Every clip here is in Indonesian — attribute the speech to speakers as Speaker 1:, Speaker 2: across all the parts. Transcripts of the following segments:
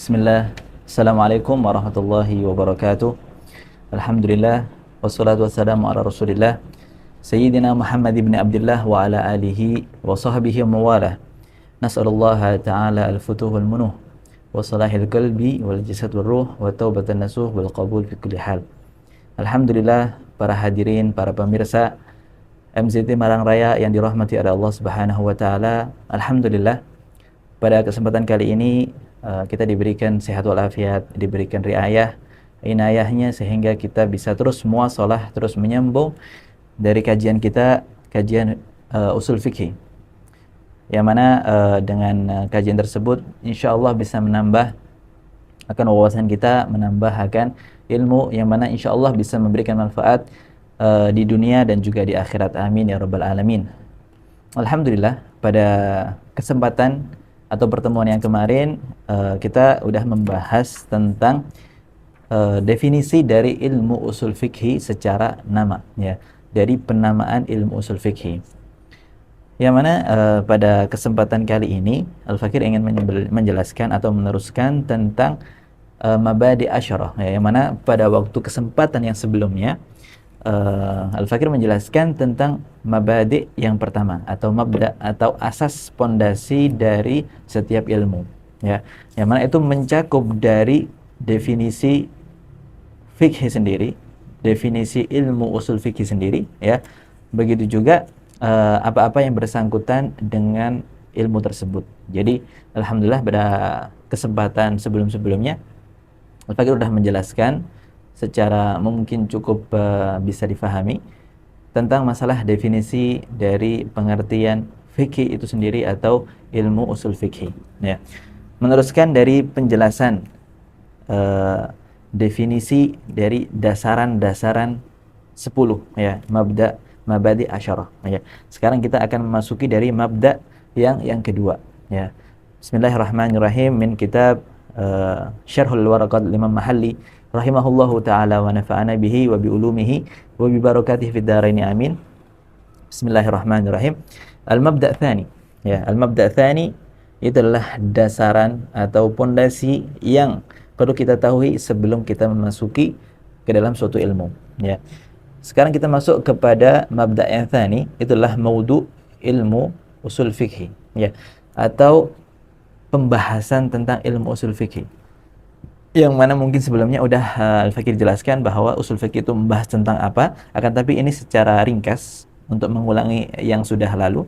Speaker 1: Bismillah. Assalamualaikum warahmatullahi wabarakatuh. Alhamdulillah. Wassalatu wassalamu ala rasulillah Sayyidina Muhammad ibn Abdullah wa ala alihi wa sahbihi wa mawalah. Nas'alullaha ta'ala al-futuh wal munuh wa salahil qalbi wal jasad wal ruh wa taubatan nasuh wal qabul fi kulli hal. Alhamdulillah, para hadirin, para pemirsa MZT Malang Raya yang dirahmati oleh Allah Subhanahu wa taala. Alhamdulillah, pada kesempatan kali ini kita diberikan sehat walafiat, diberikan riayah, inayahnya sehingga kita bisa terus muasalah, terus menyambung dari kajian kita, kajian usul fikih. Yang mana dengan kajian tersebut insya Allah bisa menambah akan wawasan kita, menambah akan ilmu yang mana insya Allah bisa memberikan manfaat di dunia dan juga di akhirat. Amin ya rabbal alamin. Alhamdulillah, pada kesempatan atau pertemuan yang kemarin kita udah membahas tentang definisi dari ilmu usul fikih secara nama, ya, dari penamaan ilmu usul fikih. Yang mana pada kesempatan kali ini Al-Fakir ingin menjelaskan atau meneruskan tentang mabadi asyarah, ya, yang mana pada waktu kesempatan yang sebelumnya Al-Fakir menjelaskan tentang mabadi yang pertama atau mabda atau asas pondasi dari setiap ilmu, ya, yang mana itu mencakup dari definisi fikih sendiri, definisi ilmu usul fikih sendiri, ya, begitu juga apa-apa yang bersangkutan dengan ilmu tersebut. Jadi alhamdulillah pada kesempatan sebelum-sebelumnya Al-Fakir sudah menjelaskan secara mungkin cukup bisa difahami tentang masalah definisi dari pengertian fikih itu sendiri atau ilmu usul fikih, ya. Meneruskan dari penjelasan definisi dari dasaran-dasaran 10, ya, mabadi asyarah, ya. Sekarang kita akan memasuki dari mabda yang kedua, ya. Bismillahirrahmanirrahim, min kitab Syarhul Waraqat Imam Mahalli rahimahullahu ta'ala wa nafa'ana bihi wa bi ulumihi wa bi barakatihi fid dharain amin. Bismillahirrahmanirrahim. Al-mabda' tsani, ya, al-mabda' tsani itu adalah dasaran atau pondasi yang perlu kita tahu sebelum kita memasuki ke dalam suatu ilmu, ya. Sekarang kita masuk kepada mabda' yang tsani, itulah maudhu ilmu usul fikih, ya, atau pembahasan tentang ilmu usul fikih. Yang mana mungkin sebelumnya udah Al-Fakir jelaskan bahwa usul fikih itu membahas tentang apa, akan tapi ini secara ringkas untuk mengulangi yang sudah lalu.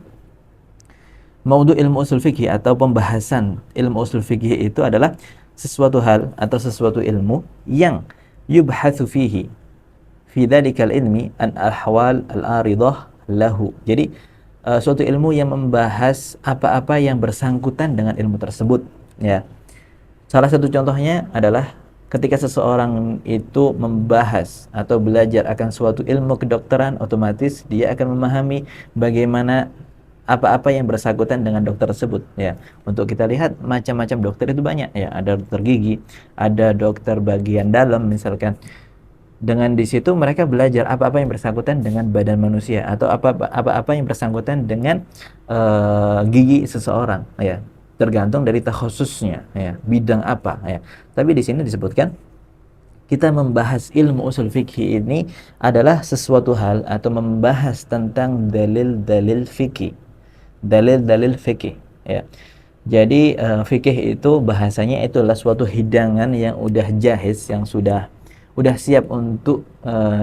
Speaker 1: Maudhu ilmu usul fikih atau pembahasan ilmu usul fikih itu adalah sesuatu hal atau sesuatu ilmu yang yubhatsu fihi fi dzalikal ilmi an ahwal al-aridah lahu. Jadi suatu ilmu yang membahas apa-apa yang bersangkutan dengan ilmu tersebut, ya. Salah satu contohnya adalah ketika seseorang itu membahas atau belajar akan suatu ilmu kedokteran, otomatis dia akan memahami bagaimana apa-apa yang bersangkutan dengan dokter tersebut, ya. Untuk kita lihat macam-macam dokter itu banyak, ya. Ada dokter gigi, ada dokter bagian dalam misalkan. Dengan di situ mereka belajar apa-apa yang bersangkutan dengan badan manusia atau apa-apa yang bersangkutan dengan gigi seseorang, ya. Tergantung dari takhususnya, ya, bidang apa, ya. Tapi di sini disebutkan kita membahas ilmu usul fikih ini adalah sesuatu hal atau membahas tentang dalil-dalil fikih, dalil-dalil fikih, ya. Jadi fikih itu bahasanya itulah suatu hidangan yang udah jahiz, yang sudah siap untuk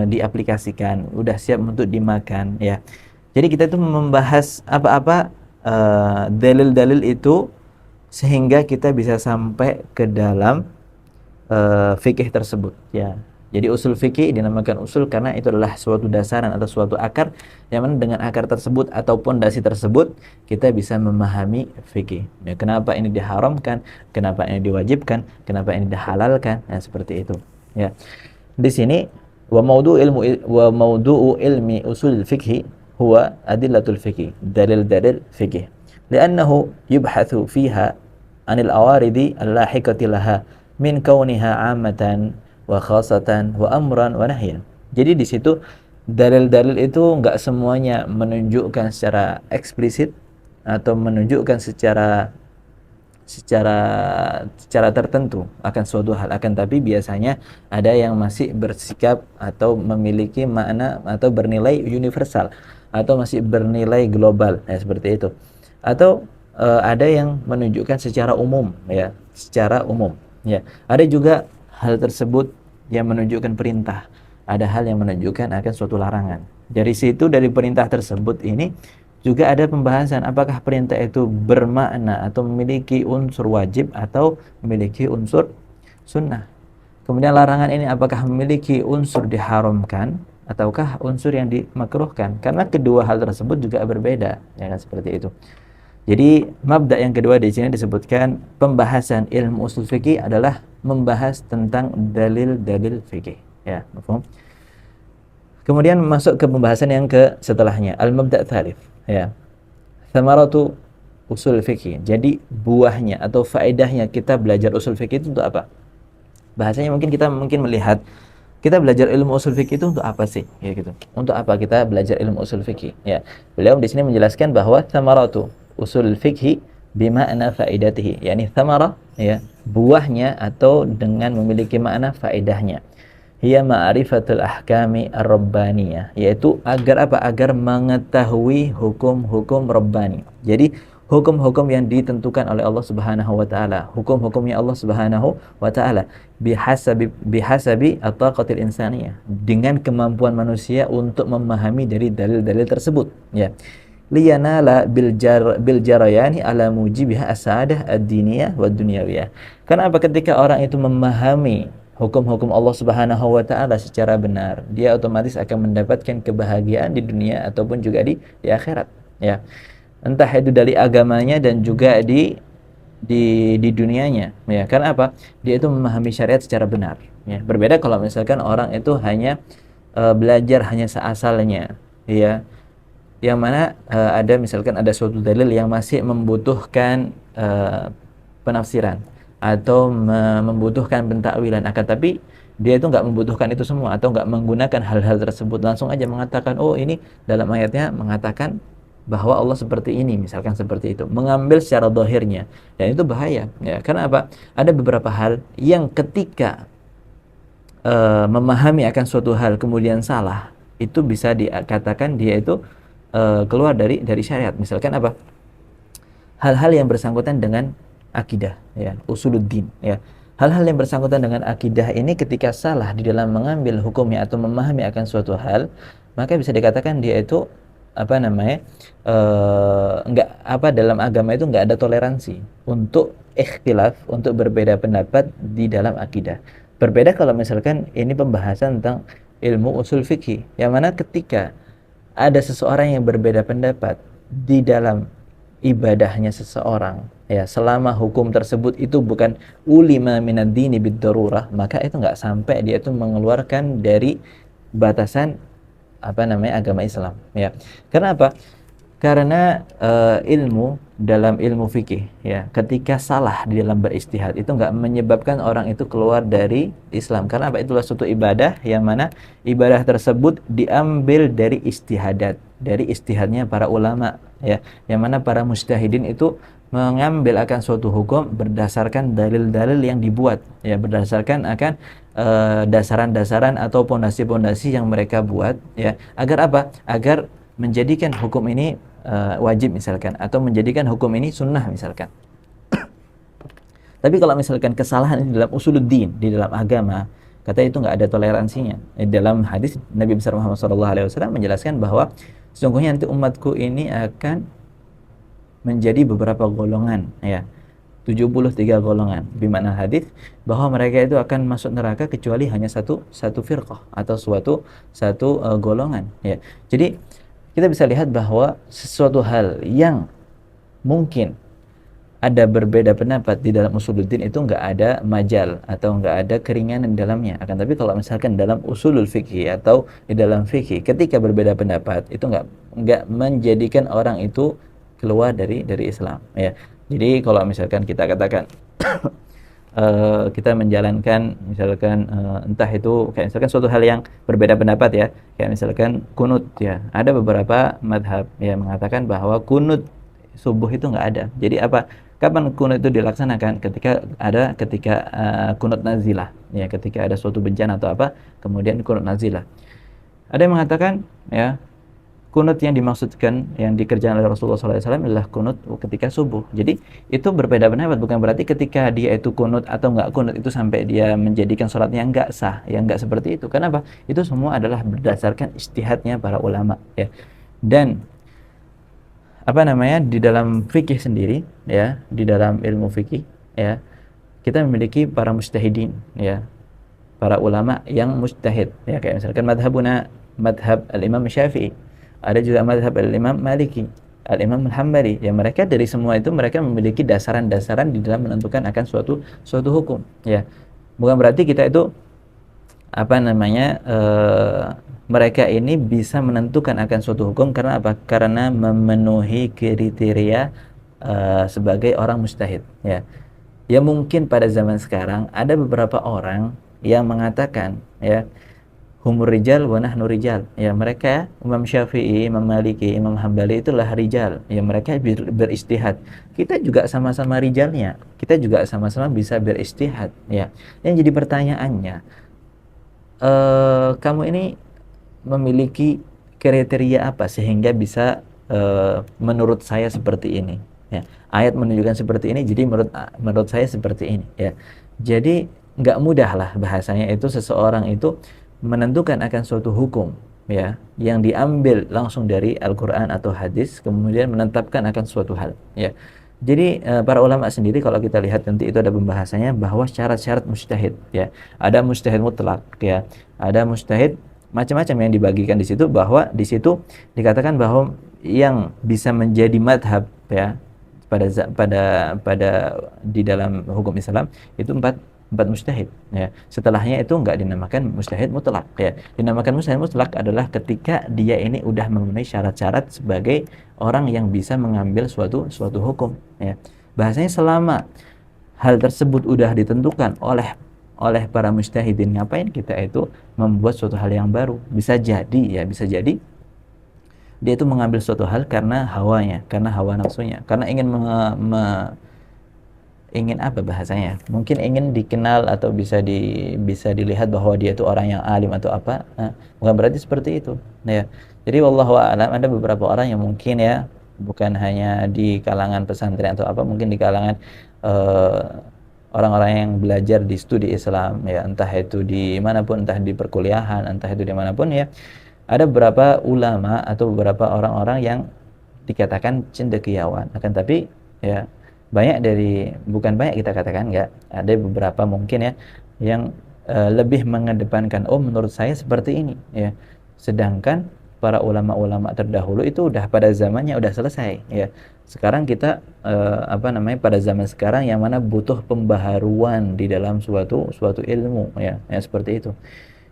Speaker 1: diaplikasikan, udah siap untuk dimakan, ya. Jadi kita itu membahas apa-apa dalil-dalil itu sehingga kita bisa sampai ke dalam fikih tersebut, ya. Jadi usul fikih dinamakan usul karena itu adalah suatu dasaran atau suatu akar yang mana dengan akar tersebut atau pondasi tersebut kita bisa memahami fikih, ya. Kenapa ini diharamkan, kenapa ini diwajibkan, kenapa ini dihalalkan, ya, seperti itu, ya. Di sini wa maudhu'u ilmi usul fikih huwa adillatul fikih, dalil-dalil fikih. Li'annahu yubhatsu fiha 'anil awaridi al-lahiqati laha min kauniha 'ammatan wa khassatan wa amran wa nahyan. Jadi di situ dalil-dalil itu enggak semuanya menunjukkan secara eksplisit atau menunjukkan secara secara tertentu akan suatu hal, akan tapi biasanya ada yang masih bersikap atau memiliki makna atau bernilai universal atau masih bernilai global, ya seperti itu. Atau ada yang menunjukkan secara umum, ya, secara umum, ya. Ada juga hal tersebut yang menunjukkan perintah, ada hal yang menunjukkan akan suatu larangan. Dari situ, dari perintah tersebut ini juga ada pembahasan apakah perintah itu bermakna atau memiliki unsur wajib atau memiliki unsur sunnah. Kemudian larangan ini apakah memiliki unsur diharamkan ataukah unsur yang dimakruhkan, karena kedua hal tersebut juga berbeda, ya kan, seperti itu. Jadi mabda yang kedua di sini disebutkan pembahasan ilmu usul fikih adalah membahas tentang dalil-dalil fikih, ya, mafhum? Kemudian masuk ke pembahasan yang ke setelahnya, al-mabda' tsalits, ya. Thamaratu usul fikih. Jadi buahnya atau faedahnya kita belajar usul fikih itu untuk apa? Bahasanya mungkin kita melihat kita belajar ilmu usul fikih itu untuk apa sih? Ya gitu. Untuk apa kita belajar ilmu usul fikih? Ya. Beliau di sini menjelaskan bahwa thamaratu usul fikih bima'na faedatihi. Yani thamara, ya, buahnya atau dengan memiliki makna faedahnya. Hiya ma'rifatul ahkami ar-rabbaniyah, yaitu agar apa? Agar mengetahui hukum-hukum rabbani. Jadi hukum-hukum yang ditentukan oleh Allah Subhanahu wa taala, hukum-hukumnya Allah Subhanahu wa taala bihasabi at-taqatil insaniyah, dengan kemampuan manusia untuk memahami dari dalil-dalil tersebut, ya. Liyanala bil jarayani ala mujibiha as-sa'adah ad-diniyah wa dunyawiyah. Karena apa? Ketika orang itu memahami hukum-hukum Allah Subhanahu wa taala secara benar, dia otomatis akan mendapatkan kebahagiaan di dunia ataupun juga di akhirat, ya. Entah itu dari agamanya dan juga di dunianya, ya. Karena apa? Dia itu memahami syariat secara benar, ya. Berbeda kalau misalkan orang itu hanya belajar hanya seasalnya, ya. Yang mana ada misalkan ada suatu dalil yang masih membutuhkan penafsiran atau membutuhkan pentakwilan, akan tapi dia itu nggak membutuhkan itu semua atau nggak menggunakan hal-hal tersebut, langsung aja mengatakan, oh ini dalam ayatnya mengatakan bahwa Allah seperti ini, misalkan seperti itu, mengambil secara zahirnya, dan itu bahaya, ya. Karena apa? Ada beberapa hal yang ketika memahami akan suatu hal kemudian salah, itu bisa dikatakan dia itu keluar dari syariat. Misalkan apa? Hal-hal yang bersangkutan dengan akidah, ya, usuluddin, ya. Hal-hal yang bersangkutan dengan akidah ini ketika salah di dalam mengambil hukumnya atau memahami akan suatu hal, maka bisa dikatakan dia itu apa namanya? Enggak apa, dalam agama itu enggak ada toleransi untuk ikhtilaf, untuk berbeda pendapat di dalam akidah. Berbeda kalau misalkan ini pembahasan tentang ilmu usul fikih, yang mana ketika ada seseorang yang berbeda pendapat di dalam ibadahnya seseorang, ya, selama hukum tersebut itu bukan ulima minad dini bid-darurah, maka itu nggak sampai dia itu mengeluarkan dari batasan apa namanya agama Islam, ya. Karena apa? Karena dalam ilmu fikih, ya, ketika salah di dalam beristihad itu nggak menyebabkan orang itu keluar dari Islam. Karena apa? Itulah suatu ibadah yang mana ibadah tersebut diambil dari dari istihadnya para ulama, ya, yang mana para mujtahidin itu mengambil akan suatu hukum berdasarkan dalil-dalil yang dibuat, ya, berdasarkan akan dasaran-dasaran atau pondasi-pondasi yang mereka buat, ya, agar apa? Agar menjadikan hukum ini wajib misalkan, atau menjadikan hukum ini sunnah misalkan. Tapi kalau misalkan kesalahan di dalam usuluddin, di dalam agama, kata itu nggak ada toleransinya. Dalam hadis Nabi besar Muhammad SAW menjelaskan bahwa sesungguhnya nanti umatku ini akan menjadi beberapa golongan, ya, 73 golongan. Bimana hadis bahwa mereka itu akan masuk neraka kecuali hanya satu firqah atau satu golongan, ya. Jadi kita bisa lihat bahwa sesuatu hal yang mungkin ada berbeda pendapat di dalam usuluddin itu nggak ada majal atau nggak ada keringanan di dalamnya. Akan tapi kalau misalkan dalam usulul fikih atau di dalam fikih, ketika berbeda pendapat itu nggak menjadikan orang itu keluar dari Islam, ya. Jadi kalau misalkan kita katakan kita menjalankan misalkan entah itu kayak misalkan suatu hal yang berbeda pendapat, ya, kayak misalkan kunut, ya, ada beberapa madhab yang mengatakan bahwa kunut subuh itu nggak ada. Jadi apa? Kapan kunut itu dilaksanakan? Ketika kunut nazilah, ya, ketika ada suatu bencana atau apa, kemudian kunut nazilah. Ada yang mengatakan, ya, kunut yang dimaksudkan yang dikerjakan oleh Rasulullah SAW adalah kunut ketika subuh. Jadi itu berbeda pendapat, bukan berarti ketika dia itu kunut atau enggak kunut itu sampai dia menjadikan sholatnya enggak sah, yang enggak seperti itu. Kenapa? Itu semua adalah berdasarkan ijtihadnya para ulama, ya. Dan apa namanya, di dalam fikih sendiri, ya, di dalam ilmu fikih, ya, kita memiliki para mujtahidin, ya, para ulama yang mujtahid, ya, kayak misalkan madhab al-Imam Syafi'i, ada juga madhab al-Imam Maliki, al-Imam Al-Hambali, ya, mereka dari semua itu mereka memiliki dasaran-dasaran di dalam menentukan akan suatu hukum, ya. Bukan berarti kita itu apa namanya, mereka ini bisa menentukan akan suatu hukum karena apa? Karena memenuhi kriteria sebagai orang mujtahid, ya. Ya mungkin pada zaman sekarang ada beberapa orang yang mengatakan, ya, humur rijal wa nahnu rijal, ya, mereka Imam Syafi'i, Imam Maliki, Imam Hambali itulah rijal, ya, mereka beristihad, kita juga sama-sama rijalnya, kita juga sama-sama bisa beristihad, ya. Yang jadi pertanyaannya, kamu ini memiliki kriteria apa sehingga bisa menurut saya seperti ini, ya, ayat menunjukkan seperti ini, jadi menurut saya seperti ini, ya. Jadi nggak mudah lah bahasanya itu seseorang itu menentukan akan suatu hukum, ya, yang diambil langsung dari Al-Quran atau hadis, kemudian menetapkan akan suatu hal, ya. Jadi para ulama sendiri kalau kita lihat nanti itu ada pembahasannya bahwa syarat-syarat mujtahid, ya, ada mujtahid mutlak, ya, ada mujtahid macam-macam yang dibagikan di situ, bahwa di situ dikatakan bahwa yang bisa menjadi madhab, ya, pada di dalam hukum Islam itu empat mujtahid, ya. Setelahnya itu enggak dinamakan mujtahid mutlak, ya. Dinamakan mujtahid mutlak adalah ketika dia ini udah memenuhi syarat-syarat sebagai orang yang bisa mengambil suatu hukum, ya. Bahasanya selama hal tersebut udah ditentukan oleh para mujtahidin, ngapain kita itu membuat suatu hal yang baru? Bisa jadi, ya, bisa jadi dia itu mengambil suatu hal karena hawanya, karena hawa nafsunya, karena ingin apa bahasanya? Mungkin ingin dikenal atau bisa dilihat bahwa dia itu orang yang alim atau apa. Nah, bukan berarti seperti itu, ya. Jadi wallahu a'lam, ada beberapa orang yang mungkin, ya, bukan hanya di kalangan pesantren atau apa, mungkin di kalangan orang-orang yang belajar di studi Islam, ya, entah itu di manapun, entah di perkuliahan, entah itu di manapun, ya, ada beberapa ulama atau beberapa orang-orang yang dikatakan cendekiawan, akan tapi, ya, bukan banyak kita katakan, enggak, ada beberapa mungkin, ya, yang lebih mengedepankan, oh menurut saya seperti ini, ya, sedangkan para ulama-ulama terdahulu itu udah pada zamannya udah selesai, ya. Sekarang kita apa namanya, pada zaman sekarang yang mana butuh pembaharuan di dalam suatu ilmu, ya, seperti itu.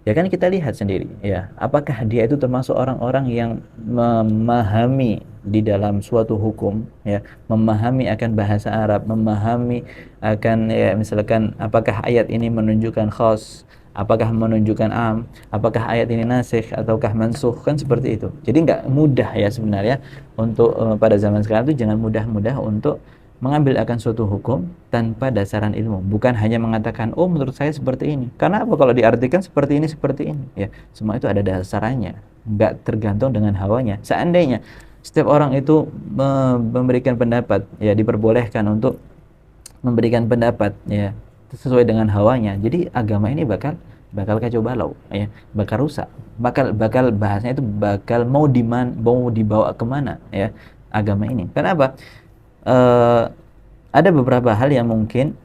Speaker 1: Ya kan kita lihat sendiri, ya, apakah dia itu termasuk orang-orang yang memahami di dalam suatu hukum, ya, memahami akan bahasa Arab, memahami akan, ya, misalkan apakah ayat ini menunjukkan khas, apakah menunjukkan am, apakah ayat ini nasikh ataukah mansukh, kan seperti itu. Jadi nggak mudah, ya, sebenarnya untuk pada zaman sekarang itu jangan mudah-mudah untuk mengambil akan suatu hukum tanpa dasaran ilmu, bukan hanya mengatakan, oh menurut saya seperti ini, karena apa, kalau diartikan seperti ini, ya, semua itu ada dasarannya, nggak tergantung dengan hawanya. Seandainya setiap orang itu memberikan pendapat, ya, diperbolehkan untuk memberikan pendapat, ya, sesuai dengan hawanya, jadi agama ini bakal kacau balau, ya, bakal rusak, bakal bahasanya itu bakal mau dibawa kemana, ya, agama ini. Kenapa? Ada beberapa hal yang mungkin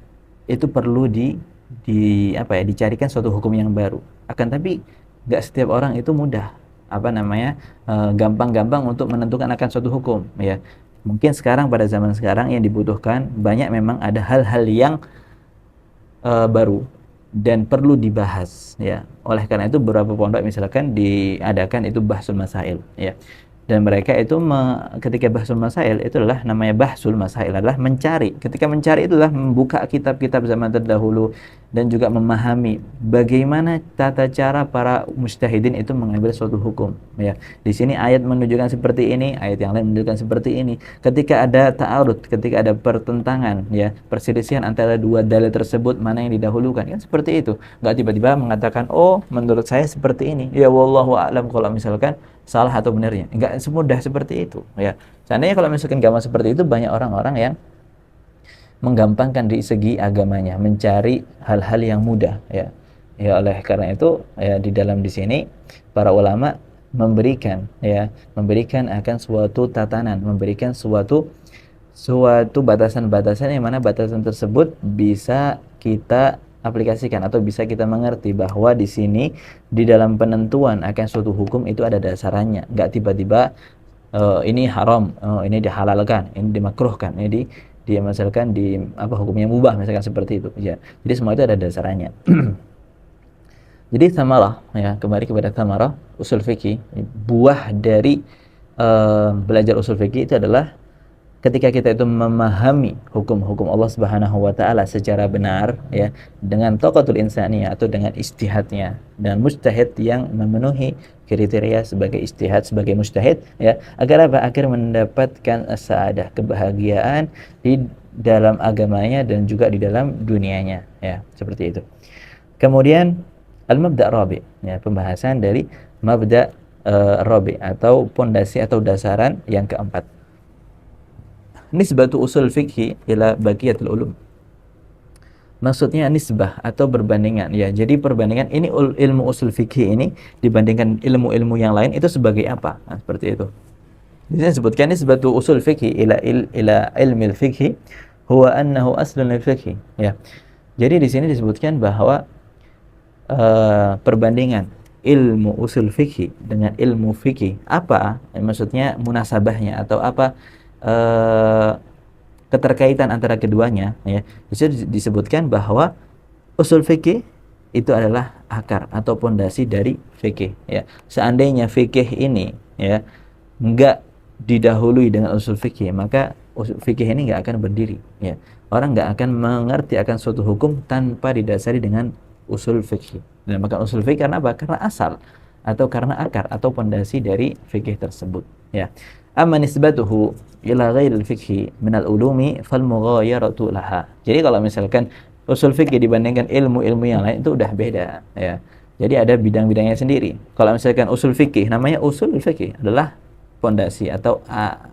Speaker 1: itu perlu dicarikan suatu hukum yang baru. Akan tapi nggak setiap orang itu mudah, apa namanya, gampang-gampang untuk menentukan akan suatu hukum, ya. Mungkin sekarang pada zaman sekarang yang dibutuhkan banyak, memang ada hal-hal yang baru dan perlu dibahas, ya. Oleh karena itu beberapa pondok misalkan diadakan itu bahsul masail, ya. Dan mereka itu ketika bahsul masail itu adalah namanya bahsul masail adalah mencari. Ketika mencari itulah membuka kitab-kitab zaman terdahulu dan juga memahami bagaimana tata cara para mujtahidin itu mengambil suatu hukum. Ya, di sini ayat menunjukkan seperti ini, ayat yang lain menunjukkan seperti ini. Ketika ada ta'arud, ketika ada pertentangan, ya perselisihan antara dua dalil tersebut mana yang didahulukan, kan seperti itu. Nggak tiba-tiba mengatakan, oh menurut saya seperti ini. Ya wallahu a'lam kalau misalkan salah atau benarnya. Enggak semudah seperti itu, ya. Seandainya kalau misalkan gampang seperti itu, banyak orang-orang yang menggampangkan di segi agamanya, mencari hal-hal yang mudah, ya. Ya oleh karena itu, ya di dalam di sini para ulama memberikan akan suatu tatanan, memberikan suatu batasan-batasan yang mana batasan tersebut bisa kita aplikasikan atau bisa kita mengerti bahwa di sini di dalam penentuan akan suatu hukum itu ada dasarannya, nggak tiba-tiba ini haram, ini dihalalkan, ini dimakruhkan, ini dia misalkan di apa hukumnya mubah misalkan seperti itu, ya. Jadi semua itu ada dasarannya. Jadi samarah, ya kembali kepada samarah usul fikih, buah dari belajar usul fikih itu adalah ketika kita itu memahami hukum-hukum Allah Subhanahu wa taala secara benar, ya, dengan taqatul insaniyah atau dengan ijtihadnya, dan mujtahid yang memenuhi kriteria sebagai ijtihad, sebagai mujtahid, ya, agar apa? Agar mendapatkan saadah, kebahagiaan di dalam agamanya dan juga di dalam dunianya, ya, seperti itu. Kemudian al-mabda' rabi', ya, pembahasan dari mabda' rabi' atau pondasi atau dasaran yang keempat. Nisbatu usul fikhi ila baqiyatul ulum. Maksudnya nisbah atau perbandingan, ya. Jadi perbandingan ini ilmu usul fikih ini dibandingkan ilmu-ilmu yang lain itu sebagai apa? Nah, seperti itu. Di sini disebutkan nisbatu usul fikhi ila ilmi fikhi huwa annahu aslun lil fikhi, ya. Jadi di sini disebutkan bahwa perbandingan ilmu usul fikih dengan ilmu fikih apa? Maksudnya munasabahnya atau apa keterkaitan antara keduanya, ya. Bisa disebutkan bahwa usul fikih itu adalah akar atau pondasi dari fikih, ya. Seandainya fikih ini, ya, enggak didahului dengan usul fikih, maka usul fikih ini enggak akan berdiri, ya. Orang enggak akan mengerti akan suatu hukum tanpa didasari dengan usul fikih. Dan maka usul fikih karena apa? Karena asal atau karena akar atau pondasi dari fikih tersebut, ya. Amma nisbatuhu ila ghairil fikhi minal ulumi fal mughayaratu laha. Jadi kalau misalkan usul fikih dibandingkan ilmu-ilmu yang lain itu udah beda, ya. Jadi ada bidang-bidangnya sendiri. Kalau misalkan usul fikih, namanya usul fikih adalah pondasi atau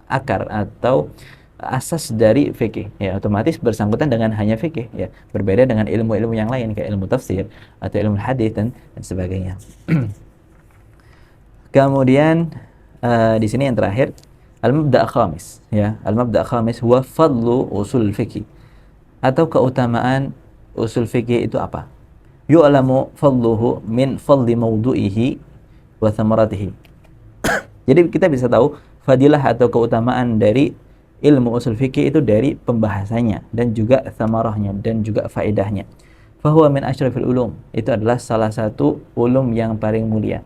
Speaker 1: akar atau asas dari fikih, ya, otomatis bersangkutan dengan hanya fikih, ya. Berbeda dengan ilmu-ilmu yang lain kayak ilmu tafsir atau ilmu hadis dan sebagainya. Kemudian di sini yang terakhir al-mabda' khamis, ya. Al-mabda' khamis huwa fadlu usul fikih atau keutamaan usul fikih itu apa? Yu'lamu fadluhu min fadli mawdu'ihi wa thamaratihi. Jadi kita bisa tahu fadilah atau keutamaan dari ilmu usul fikih itu dari pembahasannya dan juga thamarahnya dan juga faedahnya. Fahuwa min asyrafil ulum, itu adalah salah satu ulum yang paling mulia.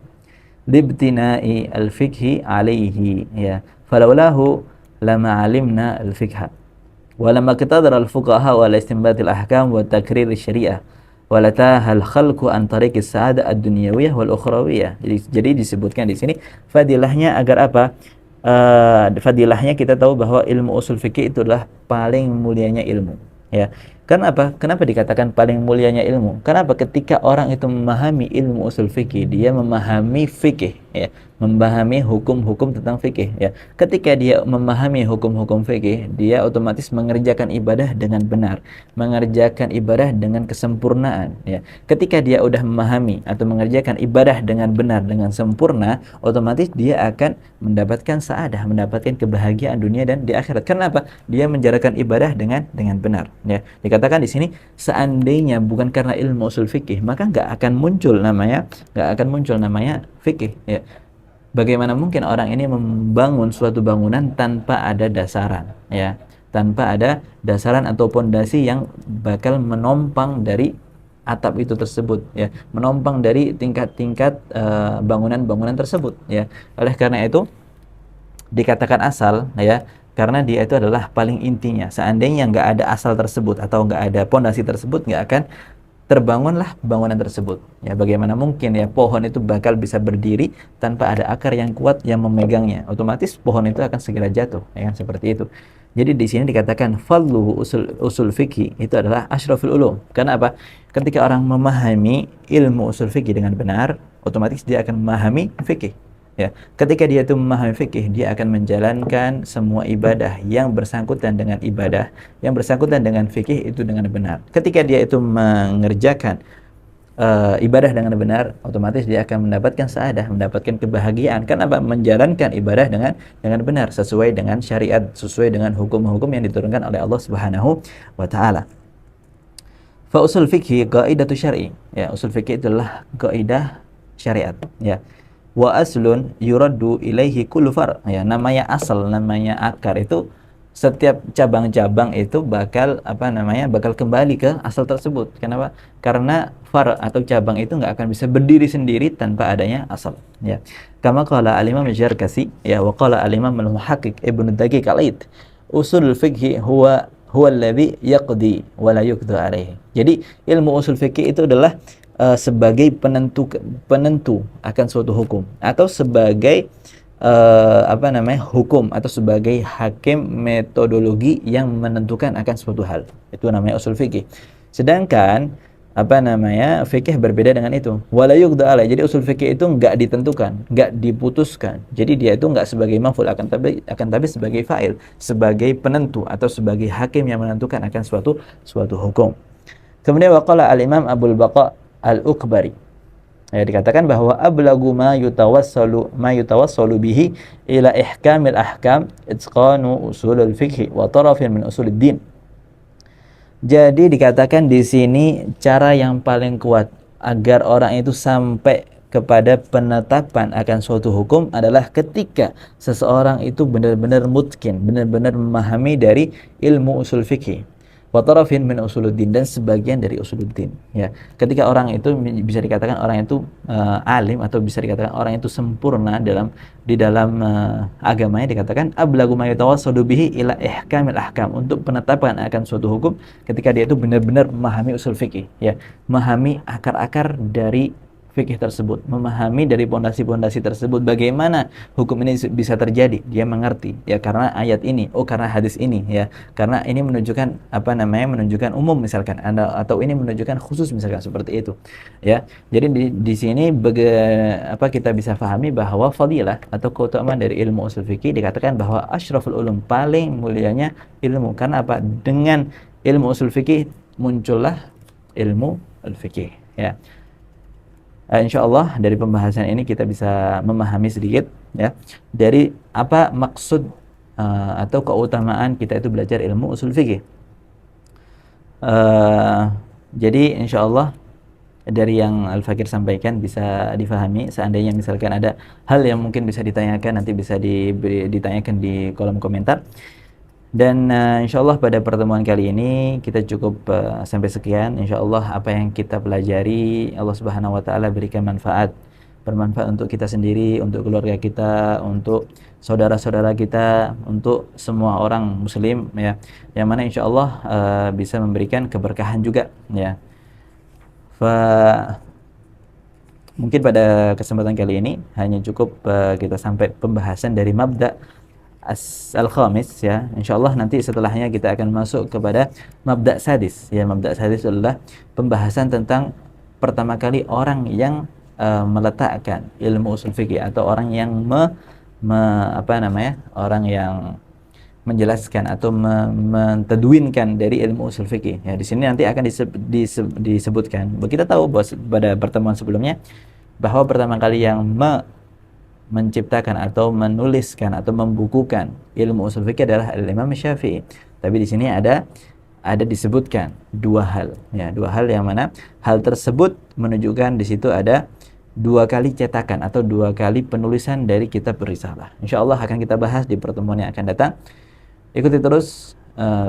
Speaker 1: Libtina'i al-fikhi alaihi, ya. Falaulahu lama alimna al-fikha wa lama qatadara al-fuqaha wa la istinbat al-ahkam wa takrir al-syariah wa lataha al-khalqu an tariq as-sa'adah ad-dunyawiyah wal ukhrawiyah. Jadi disebutkan di sini fadilahnya agar apa? Fadilahnya kita tahu bahwa ilmu usul fikih itu adalah paling mulianya ilmu, ya. Kenapa? Kenapa dikatakan paling mulianya ilmu? Kenapa ketika orang itu memahami ilmu usul fikih, dia memahami fikih, ya, memahami hukum-hukum tentang fikih, ya. Ketika dia memahami hukum-hukum fikih, dia otomatis mengerjakan ibadah dengan benar, mengerjakan ibadah dengan kesempurnaan, ya. Ketika dia udah memahami atau mengerjakan ibadah dengan benar, dengan sempurna, otomatis dia akan mendapatkan saadah, mendapatkan kebahagiaan dunia dan di akhirat. Kenapa? Dia menjalankan ibadah dengan benar, ya. Dikatakan di sini seandainya bukan karena ilmu usul fikih, maka nggak akan muncul namanya fikih, ya. Bagaimana mungkin orang ini membangun suatu bangunan tanpa ada dasaran, ya, tanpa ada dasaran atau pondasi yang bakal menompang dari atap itu tersebut, ya, menompang dari tingkat-tingkat bangunan-bangunan tersebut, ya. Oleh karena itu dikatakan asal ya karena dia itu adalah paling intinya. Seandainya nggak ada asal tersebut atau nggak ada pondasi tersebut, nggak akan terbangunlah bangunan tersebut. Ya, bagaimana mungkin ya pohon itu bakal bisa berdiri tanpa ada akar yang kuat yang memegangnya? Otomatis pohon itu akan segera jatuh, ya kan seperti itu. Jadi di sini dikatakan fadluhu usul fikih itu adalah asyraful ulum. Karena apa? Ketika orang memahami ilmu usul fikih dengan benar, otomatis dia akan memahami fikih. Ya, ketika dia itu memahami fikih, dia akan menjalankan semua ibadah yang bersangkutan dengan ibadah, yang bersangkutan dengan fikih itu dengan benar. Ketika dia itu mengerjakan ibadah dengan benar, otomatis dia akan mendapatkan saadah, mendapatkan kebahagiaan. Kenapa? Menjalankan ibadah dengan benar, sesuai dengan syariat, sesuai dengan hukum-hukum yang diturunkan oleh Allah Subhanahu wa taala. Fa usul fikih qaidatu syar'i. Ya, usul fikih itulah kaidah syariat, ya. Wa aslun yuraddu ilaihi kullu far'. Ya, namanya asal, namanya akar itu setiap cabang-cabang itu bakal bakal kembali ke asal tersebut. Kenapa? Karena far' atau cabang itu nggak akan bisa berdiri sendiri tanpa adanya asal, ya. Kama qala al-Imam Jarkasi, ya, wa qala al-Imam al-Muhaqqiq Ibnu Daqiq al-Aid, usul fikhi huwa alladhi yaqdi wa la yuqda alaihi. Jadi ilmu usul fikih itu adalah sebagai penentu akan suatu hukum, atau sebagai hukum, atau sebagai hakim metodologi yang menentukan akan suatu hal. Itu namanya usul fikih. Sedangkan fikih berbeda dengan itu. Wala yuqda alai. Jadi usul fikih itu enggak ditentukan, enggak diputuskan. Jadi dia itu enggak sebagai maf'ul, akan tapi sebagai fa'il, sebagai penentu atau sebagai hakim yang menentukan akan suatu hukum. Kemudian waqala al-Imam Abul Baqa Al-Ukbari, ya, dikatakan bahwa ablagu ma yutawassalu bihi ila ihkamil ahkam itqanu usulul fiqh wa tarafin min usulid din. Jadi dikatakan di sini cara yang paling kuat agar orang itu sampai kepada penetapan akan suatu hukum adalah ketika seseorang itu benar-benar mutqin, benar-benar memahami dari ilmu usul fikih, wa tarafin min usuluddin, dan sebagian dari usuluddin, ya. Ketika orang itu bisa dikatakan orang itu alim, atau bisa dikatakan orang itu sempurna di dalam agamanya, dikatakan ablagu ma yatawassalu bihi ila ihkamil ahkam, untuk penetapan akan suatu hukum ketika dia itu benar-benar memahami usul fikih, ya, memahami akar-akar dari fikih tersebut, memahami dari pondasi-pondasi tersebut, bagaimana hukum ini bisa terjadi. Dia mengerti, ya, karena ayat ini, karena hadis ini, ya, karena ini menunjukkan menunjukkan umum misalkan, atau ini menunjukkan khusus misalkan, seperti itu, ya. Jadi di sini kita bisa pahami bahwa fadilah atau keutamaan dari ilmu usul fikih, dikatakan bahwa asyraful ulum, paling mulianya ilmu. Karena apa? Dengan ilmu usul fikih muncullah ilmu al-fikih, ya. Insyaallah dari pembahasan ini kita bisa memahami sedikit, ya, dari apa maksud atau keutamaan kita itu belajar ilmu usul fikih. Jadi insyaallah dari yang Al-Fakir sampaikan bisa difahami. Seandainya misalkan ada hal yang mungkin bisa ditanyakan, nanti bisa ditanyakan di kolom komentar. Dan insyaallah pada pertemuan kali ini kita cukup sampai sekian. Insyaallah apa yang kita pelajari Allah Subhanahu wa taala berikan bermanfaat untuk kita sendiri, untuk keluarga kita, untuk saudara-saudara kita, untuk semua orang muslim, ya. Yang mana insyaallah bisa memberikan keberkahan juga, ya. Mungkin pada kesempatan kali ini hanya cukup kita sampai pembahasan dari mabda al-khamis, ya. Insyaallah nanti setelahnya kita akan masuk kepada mabda sadis, ya. Mabda sadis adalah pembahasan tentang pertama kali orang yang meletakkan ilmu usul fikih, atau orang yang orang yang menjelaskan atau mentadwinkan dari ilmu usul fikih, ya. Di sini nanti akan disebutkan. Kita tahu bahwa pada pertemuan sebelumnya bahwa pertama kali yang menciptakan atau menuliskan atau membukukan ilmu usul fikih adalah Imam Syafi'i. Tapi di sini ada disebutkan dua hal, ya, dua hal yang mana hal tersebut menunjukkan di situ ada dua kali cetakan atau dua kali penulisan dari kitab risalah. Insyaallah akan kita bahas di pertemuan yang akan datang. Ikuti terus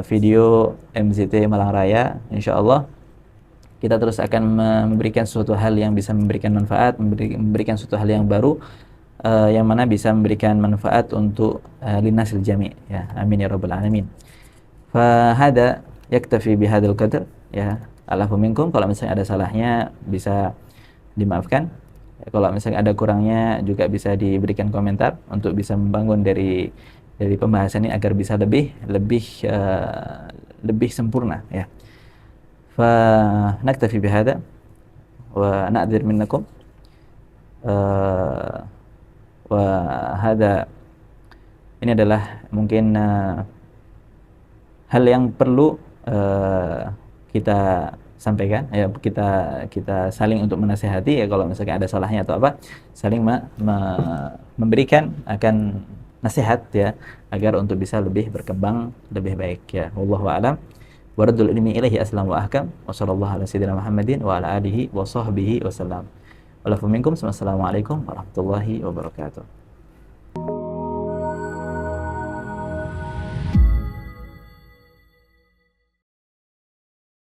Speaker 1: video MZT Malang Raya. Insyaallah kita terus akan memberikan suatu hal yang bisa memberikan manfaat, memberikan suatu hal yang baru yang mana bisa memberikan manfaat untuk linasil jami', ya. Amin ya rabbal alamin. Fahada yaktafi bihadzal qadar, ya. Alafu minkum, kalau misalnya ada salahnya bisa dimaafkan. Kalau misalnya ada kurangnya juga bisa diberikan komentar untuk bisa membangun dari pembahasan ini agar bisa lebih sempurna, ya. Fa naktafi bihada wa na'dzir minnakum wa hada, ini adalah mungkin hal yang perlu kita sampaikan, ya. Kita saling untuk menasihati, ya. Kalau misalnya ada salahnya atau apa, saling memberikan akan nasihat, ya, agar untuk bisa lebih berkembang lebih baik, ya. Wallahu a'lam. Waradul ilmi ilaihi aslam wa ahkam. Wa sallallahu ala sayyidina Muhammadin wa ala alihi wa sahbihi wa sallam. Walafu minkum. Wassalamualaikum warahmatullahi wabarakatuh.